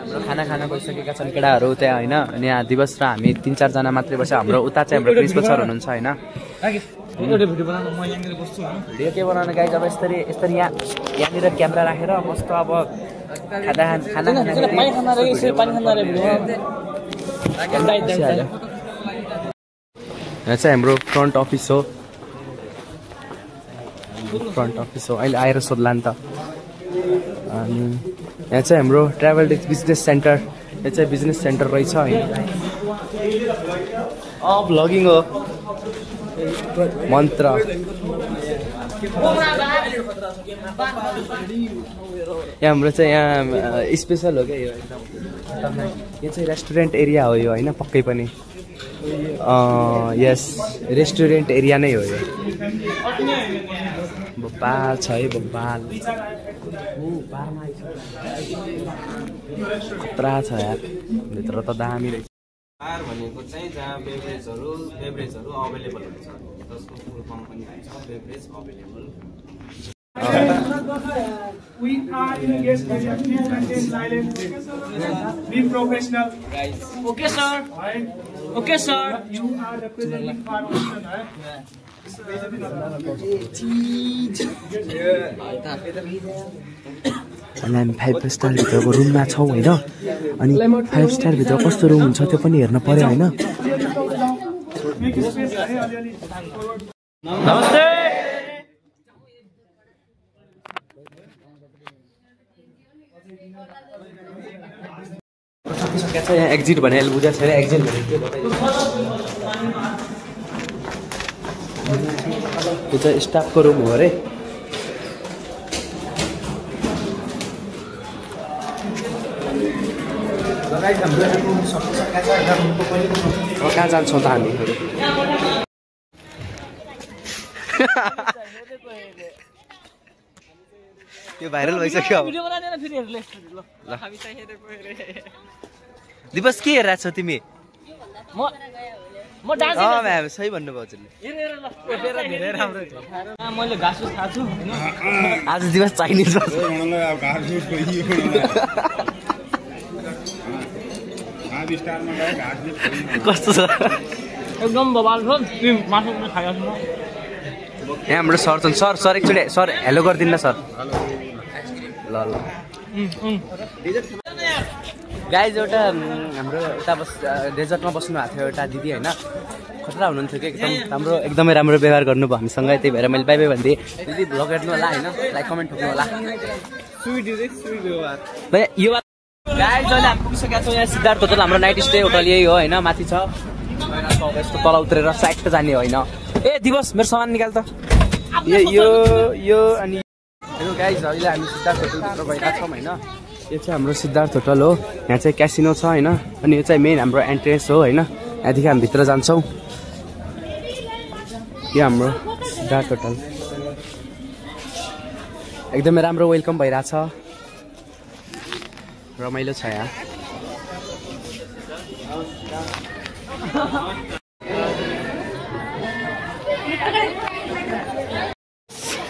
हाम्रो खाना खाना गइसकेका छन् केटाहरू त्यहाँ होइन अनि यहाँ दिवस र हामी 3-4 जना मात्रै बस्छ हाम्रो उता चाहिँ हाम्रो प्रिन्सिपल सर हुनुहुन्छ होइन भिडियो के बनाउनु गाइज अब यसरी यहाँनिर क्यामेरा राखेर मस्त अब खाना यहाँ चाहिँ हाम्रो फ्रन्ट अफिस हो अहिले आएर सोध्ला नि त अनि यहाँ चाहिँ हाम्रो ट्राभल बिजनेस सेन्टर यहाँ चाहिँ बिजनेस सेन्टर रहेछ होइन भ्लगिङ हो मन्त्र यहाँ हाम्रो चाहिँ यहाँ स्पेसल हो क्या यो एकदम यो चाहिँ रेस्टुरेन्ट एरिया हो यो होइन पक्कै पनि यस रेस्टुरेन्ट एरिया नै हो यो बब्बाल छ है बब्बाल खतरा छ यार भित्र त दामी रहेछ बार भनेको चाहिँ जहाँ बेभरेजहरू अवेलेबल हुन्छ जसको फुल फर्म पनि हुन्छ beverage available We are engaged in maintain silence. Be professional. Guys. Okay, sir. Right? Okay, sir. You are representing for option, right? अनि हामी 5 स्टार भित्रको रुममा छौँ होइन अनि 5 स्टार भित्र कस्तो रुम हुन्छ त्यो पनि हेर्न पर्यो होइन नमस्ते सकिसकेको छ यहाँ एक्जिट भने बुझाएको छैन एक्जिट भने के बताइदिनु यो चाहिँ स्टाफको रुम हो अरे कहाँ जान्छौँ त हामी यो भाइरल भइसक्यो दिवस के हेरिरहेको छौ तिमी म्याम सही भन्नुभयो मैले घाँस खाएको छु आज दिवस चाइनिज कस्तो छ एकदम बबाल छ मासु खाएको छु यहाँ हाम्रो सर छन् सर एकचोटि सर हेलो गरिदिनु न सर ल गाइज एउटा हाम्रो यता डेजर्टमा बस्नु भएको थियो एउटा दिदी होइन खतरा हुनुहुन्थ्यो कि एकदमै राम्रो व्यवहार गर्नुभयो हामीसँग त्यही भएर मैले बाई बाई भनिदिएँ दिदी भ्लग हेर्नु होला होइन लाइक कमेन्ट ठोक्नु होला यो गाइज अहिले हामी पुगिसकेका छौँ यहाँ सिद्धार्थ होटल हाम्रो नाइट स्टे होटल यही हो होइन माथि छ यस्तो तल उत्रेर साइड जाने होइन ए दिवस मेरो सामान निकाल त यो अनि हेलो गाइज अहिले हामी सिद्धार्थ होटलभित्र गएका छौँ होइन यो चाहिँ हाम्रो सिद्धार्थ होटल हो यहाँ चाहिँ क्यासिनो छ होइन अनि यो चाहिँ मेन हाम्रो एन्ट्रेन्स हो होइन यहाँदेखि हामी भित्र जान्छौँ यो हाम्रो सिद्धार्थ होटल एकदमै राम्रो वेलकम भइरहेछ रमाइलो छ यहाँ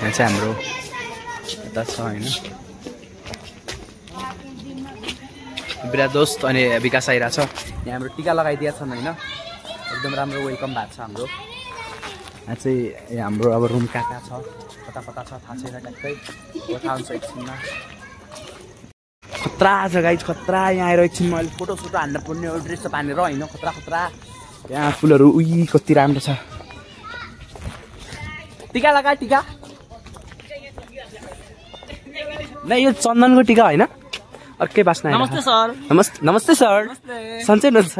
यहाँ चाहिँ हाम्रो यता छ होइन बिरा दोस्त अनि विकास आइरहेछ यहाँ हाम्रो टिका लगाइदिएका छन् होइन एकदम राम्रो वेलकम भएको छ हाम्रो यहाँ चाहिँ हाम्रो अब रुम कहाँ छ कता छ थाहा छैन ट्याक्कै थाहा हुन्छ एकछिनमा खतरा छ गाइज खतरा यहाँ आएर एकछिन मैले फोटो हान्न पर्ने हो ड्रेस हानेर होइन खतरा यहाँ फुलहरू उही कति राम्रो छ टिका लगा टिका न यो चन्दनको टिका होइन अर्कै बास्ना नमस्ते सर नमस्ते सर सन्चै हुनुहुन्छ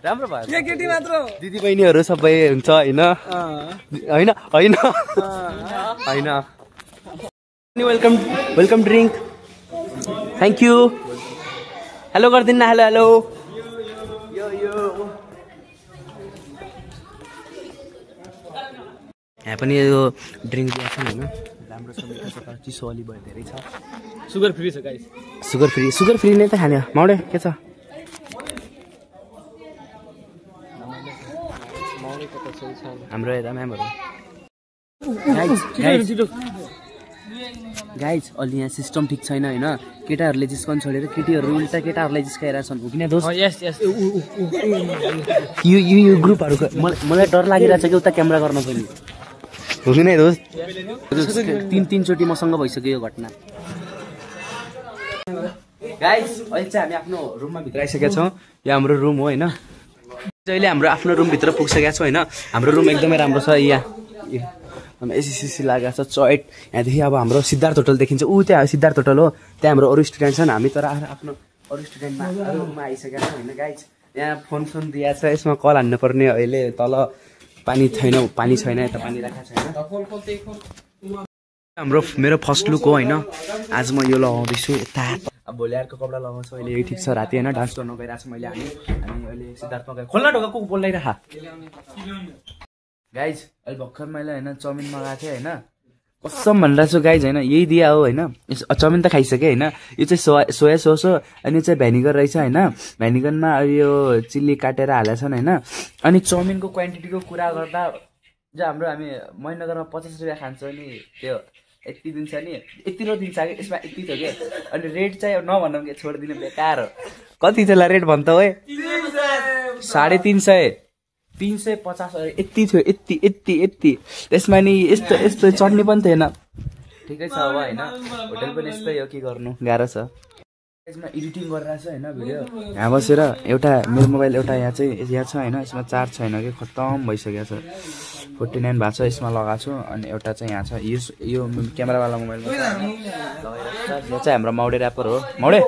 राम्रो भयो केटी मात्र दिदी बहिनीहरू सबै हुन्छ होइन welcome drink thank you hello गरिदिनु न हेलो यहाँ पनि यो ड्रिङ्क दिएको छ होइन राम्रो छ मिठो छ चिसो अलि भयो धेरै छ सुगर फ्री छ गाइस सुगर फ्री नै त खाने माउडे के छ हाम्रो यता म्यामहरू गाइज अलि यहाँ सिस्टम ठिक छैन होइन केटाहरूले जिस्कन छोडेर केटीहरू उल्टा केटाहरूलाई जिस्काइरहेको छन् हो कि दोस्त यस यस यो ग्रुपहरूको मलाई डर लागिरहेको छ कि उता क्यामेरा गर्न पनि हो कि नै दोस्त तीनचोटि मसँग भइसक्यो यो घटना गाइज अहिले चाहिँ हामी आफ्नो रुममा भित्र आइसकेका छौँ यो हाम्रो रुम हो होइन अहिले हाम्रो आफ्नो रुमभित्र पुगिसकेका छौँ होइन हाम्रो रुम एकदमै राम्रो छ यहाँ एसीसीसी लागेको छ चोइट यहाँदेखि अब हाम्रो सिद्धार्थ होटल देखिन्छ ऊ त्यहाँ सिद्धार्थ होटल हो त्यहाँ हाम्रो अरू स्टुडेन्ट छन् हामी तर आफ्नो अरू स्टुडेन्टमा रुममा आइसकेका छौँ होइन गाइज यहाँ फोन दिएको छ यसमा कल हान्नुपर्ने अहिले तल पानी छैन यता पानी राखेको छैन हाम्रो मेरो फर्स्ट लुक हो होइन आज म यो लगाउँदैछु यता अब भोलि अर्को कपडा लगाउँछु अहिले यही ठिक छ राति होइन डान्स गर्न गइरहेको छ मैले हामी अहिले सिद्धार्थमा गएँ खोल्न ढोका को बोलाइरह गाइज अहिले भर्खर मैले होइन चाउमिन मगाएको थिएँ होइन कसम भनिरहेको छु गाइज होइन यही दिया हो होइन चाउमिन त खाइसकेँ होइन यो चाहिँ सोया सस हो अनि यो चाहिँ भेनिगर रहेछ होइन भेनिगरमा यो चिल्ली काटेर हालेको छन् होइन अनि चाउमिनको क्वान्टिटीको कुरा गर्दा जो हाम्रो हामी महिनगरमा 50 रुपियाँ खान्छौँ नि त्यो यति दिन्छ नि यति दिन्छ कि यसमा यति छ कि अनि रेट चाहिँ नभनौँ कि छोडिदिनु बेकार हो कति त्यसलाई रेट भन्छ हो 350 350 यति थियो यति त्यसमा नि यस्तो चट्नी पनि थिएन ठिकै छ अब होइन होटल पनि यस्तै हो के गर्नु गाह्रो छ यसमा एडिटिङ गरिरहेको छ होइन भिडियो यहाँ बसेर एउटा मेरो मोबाइल एउटा यहाँ छ होइन यसमा चार्ज छैन कि खत्तम भइसकेको छ 49 भएको छ यसमा लगाएको छु अनि एउटा चाहिँ यहाँ छ यो क्यामेरावाला मोबाइलमा यो चाहिँ हाम्रो मौडे ऱ्यापर हो मौडे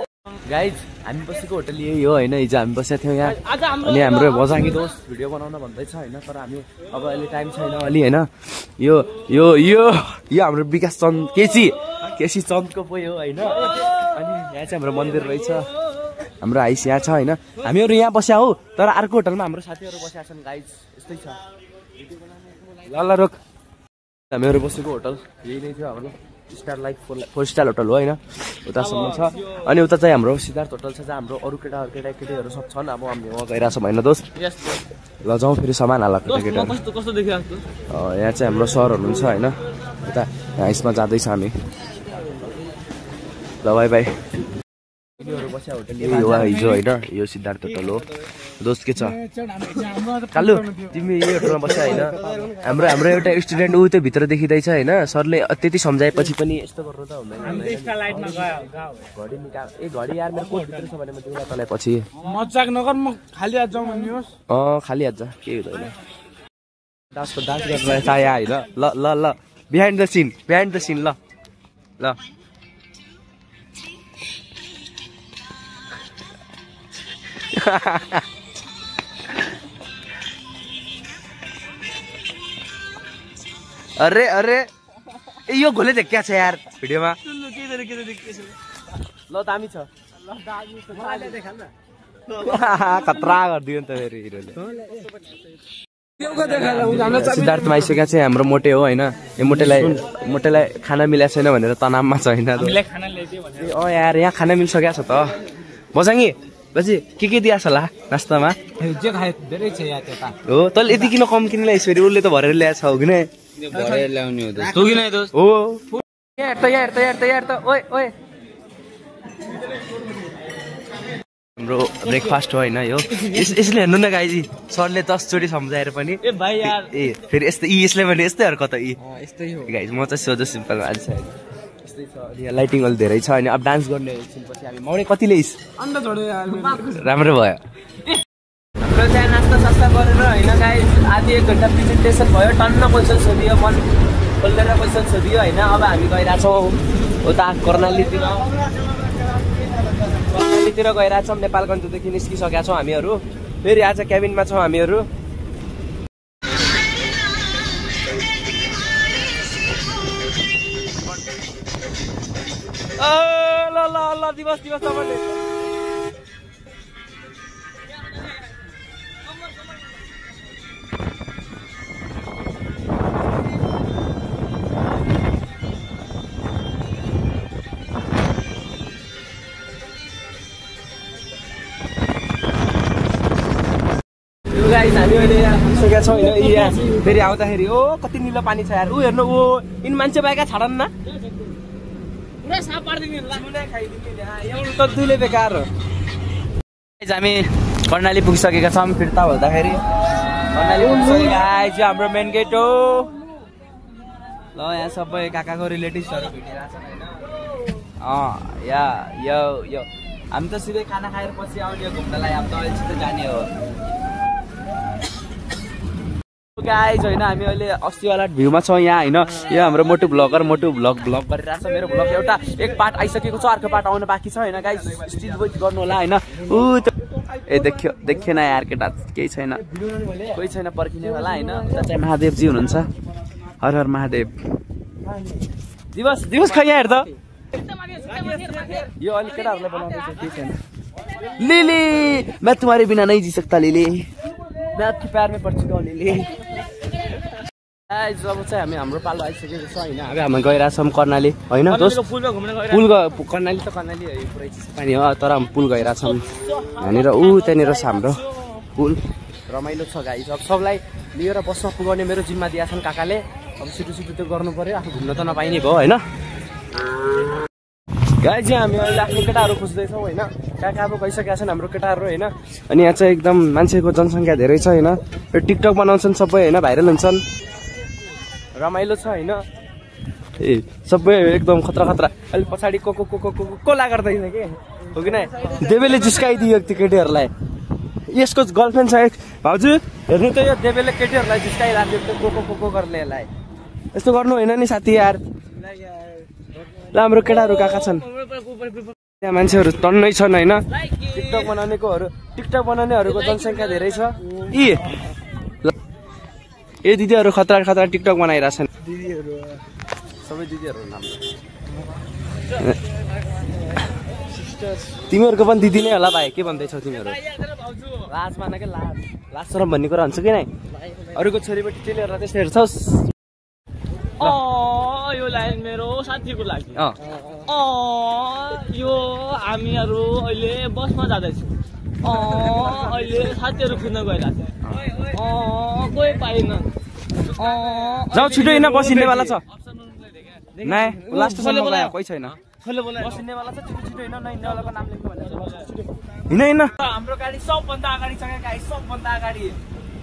गाइज हामी बसेको होटल यही हो होइन हिजो हामी बसेको थियौँ यहाँ अनि हाम्रो बजाङ्गी दोस्त भिडियो बनाउन भन्दैछ होइन तर हामी अब अहिले टाइम छैन अलि होइन यो हाम्रो विकास चन्द केसी चन्दको पोइ हो होइन अनि यहाँ चाहिँ हाम्रो मन्दिर रहेछ हाम्रो हाइस यहाँ छ होइन हामीहरू यहाँ बस्या हो तर अर्को होटलमा हाम्रो साथीहरू बसेका छन् गाइज यस्तै छ ल रोक हामीहरू बसेको होटल यही नै थियो हाम्रो स्टार लाइक 4 स्टार होटल हो होइन उतासम्म छ अनि उता चाहिँ हाम्रो सिद्धार्थ होटल छ जहाँ हाम्रो अरू केटाकेटीहरू सब छन् अब हामी वहाँ गइरहेको छौँ होइन दोस्त ल जाउँ फेरि सामान हाल केटाकेटीहरू यहाँ चाहिँ हाम्रो सर हुनुहुन्छ होइन उता यसमा जाँदैछ हामी ल बाई बाई बस्या होटल यही हो हिजो होइन यो सिद्धार्थ होटल हो दोस्त के छ कालु तिमी यही होटलमा बस्या होइन हाम्रो एउटा स्टुडेन्ट ऊ त्यो भित्र देखिँदैछ होइन सरले त्यति सम्झाएपछि पनि यस्तो गर्नु त हुँदैन घडी यार मेरो कोटभित्र छ भने म दिउँला तँलाई पछि मजाक नगर म खाली हात जाउँ भन्नुहोस् खाली हात जा केही हुँदैन डान्स गर्न चाहे होइन ल बिहाइन्ड द सिन ल अरे यो घोले देख क्या छ यार भिडियोमा ल दामी छ खतरा गरिदियो नि त फेरि हिरोले सिद्धार्थमा आइसकेका चाहिँ हाम्रो मोटे हो होइन यो मोटेलाई खाना मिलेको छैन भनेर तनावमा छ होइन यार यहाँ खाना मिलिसकेको छ त बजाङ्गी बजी के दिएछ होला नास्तामा धेरै छ यहाँ त्यता हो तैँले यति किन कम किन ल्याइस् फेरि उसले त भरेर ल्याएको छ हो कि नै भरेर ल्याउने हो तँ किन दोस्त हो यहाँ त ओए हाम्रो ब्रेकफास्ट हो होइन यो यसले हेर्नु न गाइजी सरले 10 चोटि सम्झाएर पनि ए भाइ यार फेरि यसले भने यस्तै हरकत यस्तै हो गाइज म चाहिँ सोझो सिम्पल मान्छे यस्तै छ यहाँ लाइटिङ अलि धेरै छ अनि अब डान्स गर्ने एकछिनपछि हामी मौडे कति ल्याइस् राम्रो भयो हाम्रो त्यहाँ नास्ता सास्ता गरेर होइन गाइज आधी 1 घन्टा प्रेजेन्टेसन भयो टन्न क्वेसन सोधियो मन खोलेर क्वेसन सोधियो होइन अब हामी गइरहेछौँ उता कर्णालीतिर गइरहेछौँ नेपालगञ्जदेखि निस्किसकेका छौँ हामीहरू फेरि आज क्याबिनमा छौँ हामीहरू ल दिवस तपाईँले गाइस हामी अहिले आइसकेका छौँ होइन यहाँ फेरि आउँदाखेरि ओ कति निलो पानी छ यार ऊ हेर्नु ऊ यिन मान्छे बाइका छाडन् न साप पार्दिने ल सुने खाइदिने एउटा त दुले बेकार हो हामी कर्णाली पुगिसकेका छौँ फिर्ता बोल्दाखेरि कर्णाली पुगिसकेको गाइज हाम्रो मेन गेट हो ल यहाँ सबै काकाको रिलेटिभ्सहरू भेटिरहेछन् होइन यो हामी त सिधै खाना खाएर पछि आउने हो घुम्नलाई हामी त अहिले सिधै जाने हो गाइज होइन हामी अहिले अस्तिवाला भ्यूमा छौँ यहाँ होइन यो हाम्रो मोटु भ्लग गरिरहेछ मेरो भ्लग एउटा एक पार्ट आइसकेको छ अर्को पार्ट आउनु बाँकी छ होइन गाइज स्टिल वेट गर्नु होला होइन ए देखिएन यार केटा केही छैन कोही छैन पर्खिने होला होइन उता चाहिँ महादेवजी हुनुहुन्छ हर हर महादेव दिवस खै यहाँ हेर त यो अलिक केटाहरूलाई बनाउँदैछ केही छैन लिली मैं तुम्हारे बिना नहीं जी सकता लिली मैं आपके प्यार में पड़ चुका हूँ लिली जब चाहिँ हामी हाम्रो पालो आइसकेको छ होइन अब हामी गइरहेछौँ कर्णाली होइन कर्णाली त कर्णाली पुरै पानी हो तर हामी पुल गइरहेछौँ यहाँनिर त्यहाँनिर छ हाम्रो पुल रमाइलो छ गाई अब सबलाई लिएर बसमा पुगाउने मेरो जिम्मा दिएका छन् काकाले अब छिटो त्यो गर्नु पर्यो आफू घुम्न त नपाइने भयो होइन गाई चाहिँ हामी अहिले आफ्नो केटाहरू खोज्दैछौँ होइन कहाँ अब गइसकेका छन् हाम्रो केटाहरू होइन अनि यहाँ चाहिँ एकदम मान्छेको जनसङ्ख्या धेरै छ होइन यो टिकटक बनाउँछन् सबै होइन भाइरल हुन्छन् रमाइलो छ होइन ए सबै एकदम खतरा अहिले पछाडि कोला गर्दैछ कि हो कि नै देवेले जिस्काइदियो त्यो केटीहरूलाई यसको गर्लफ्रेन्ड छ भाउजू हेर्नु त यो देवेले केटीहरूलाई जिस्काइरहेको को गर्ने यसलाई यस्तो गर्नु होइन नि साथी यार ल हाम्रो केटाहरू कहाँ छन् त्यहाँ मान्छेहरू टन्नै छन् होइन टिकटक बनाउनेहरूको जनसङ्ख्या धेरै छ ए दिदीहरू खतरा टिकटक बनाइरहेछन् सबै दिदीहरू नाम तिमीहरूको पनि दिदी नै होला भाइ के भन्दैछौ तिमीहरू लाज मान के लाज शरम भन्ने कुरा हुन्छ कि नै अरूको छोरीबेटी चेलीहरूलाई त्यस्तो हेर्छस् यो लाइन मेरो साथीको लागि यो हामीहरू अहिले बसमा जाँदैछौँ अहिले साथीहरू खुज्न गइरहेको छ कोही पाइन जाऊ छिटो होइन बसिनेवाला छ नै लास्टसम्म गयो कोही छैन बसिनेवाला छ छिटो हिँड्न नहिँड्नेवालाको नाम लेख्नु भनेर हिँड्न हाम्रो गाडी सबभन्दा अगाडि छ गाडी सबभन्दा अगाडि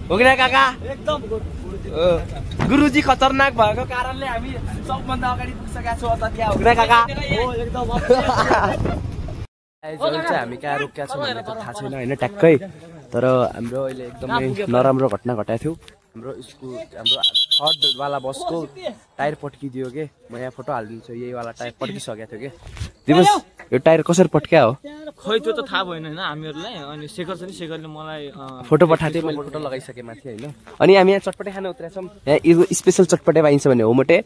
हो कि काका एकदम गुरुजी खतरनाक भएको कारणले हामी सबभन्दा अगाडि पुगिसकेका छौँ त त्यहाँ हो कि काका एकदम हामी कहाँ रोकेका छौँ भन्ने त थाहा छैन होइन ट्याक्कै तर हाम्रो अहिले एकदमै नराम्रो घटना घटाएको थियो हाम्रो थर्डवाला बसको टायर पड्किदियो के म यहाँ फोटो हालिदिन्छु यहीवाला टायर पड्किसकेको थियो कि दिवस यो टायर कसरी पड्क्या हो खै त्यो त थाहा भएन होइन हामीहरूलाई अनि शेखरले मलाई फोटो पठाएको थियो मैले फोटो लगाइसकेँ माथि होइन अनि हामी यहाँ चटपटे खान उत्रेका छौँ यहाँ स्पेसल चटपटे पाइन्छ भने होमटे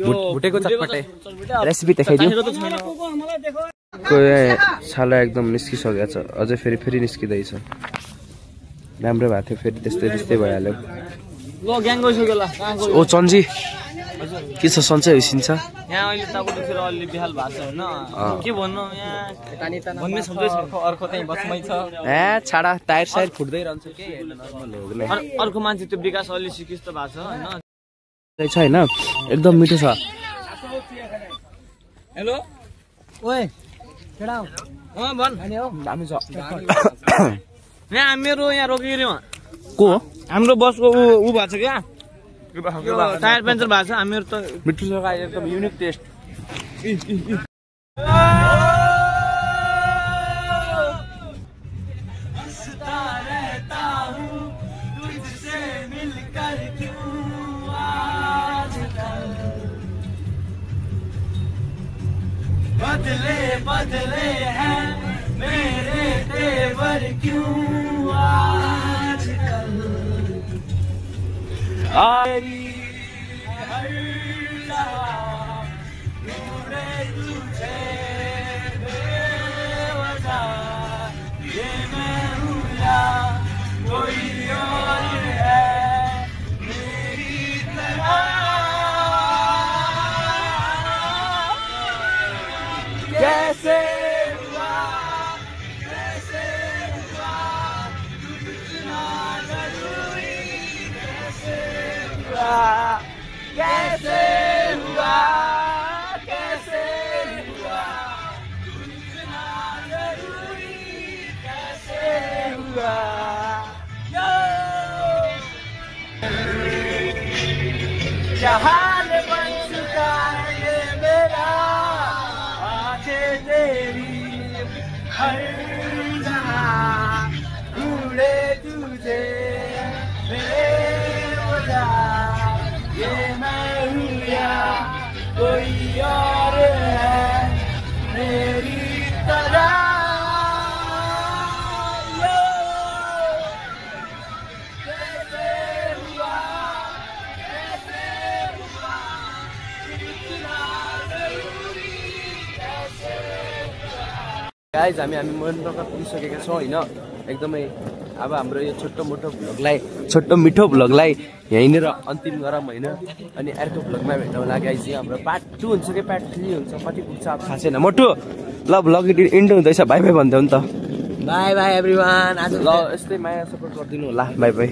भुटेको चटपटे रेसिपी देखाइदियो छाला एकदम निस्किसकेको छ अझै फेरि निस्किँदैछ राम्रो भएको थियो फेरि त्यस्तै भइहाल्यो ओ चन्जी के छ सन्चै होइसिन्छ यहाँ अहिले ताको देखेर अलि बिहाल भएको छ होइन के भन्नु यहाँ भन्ने शब्दै छ अर्को त्यही बसमै छ छाडा टायर सायर फुट्दै रहन्छ के नर्मल हो नि अर्को मान्छे त्यो विकास अलि सिकिस्त भएको छ होइन एकदम मिठो छ हेलो ओए केडा हो भन दामी छ यहाँ मेरो यहाँ रोकियो को हाम्रो बसको ऊ भएको छ क्या टायर पन्चर भएको छ हामीहरू त मिठो छ एकदम युनिक टेस्ट बदले हैं मेरे तेवर क्यों आजकल मेरी हर पूरे तुझे बेवजह ये मैं हूँ या कोई और है मेरी तरह कैसे हुआ तुझना जरूरी कैसे हुआ जहान बन चुका है ये मेरा आंखें तेरी हर जहां ढूंढे तुझे मेरा ये मैं हूँ या कोई और है मेरी तरह गाइज हामी महेन्द्रनगर पुगिसकेका छौँ होइन एकदमै अब हाम्रो यो छोटो मिठो भ्लगलाई यहीँनिर अन्तिम गरौँ होइन अनि अर्को भ्लगमा भेटौँला गाइज हाम्रो पार्ट 2 हुन्छ कि पार्ट 3 हुन्छ कति पुग्छ अब थाहा छैन मोटु ल भ्लग इन्ड हुँदैछ बाई बाई भन्दै हो नि त बाई बाई एभ्रिवान आज ल यस्तै माया सपोर्ट गरिदिनु होला बाई बाई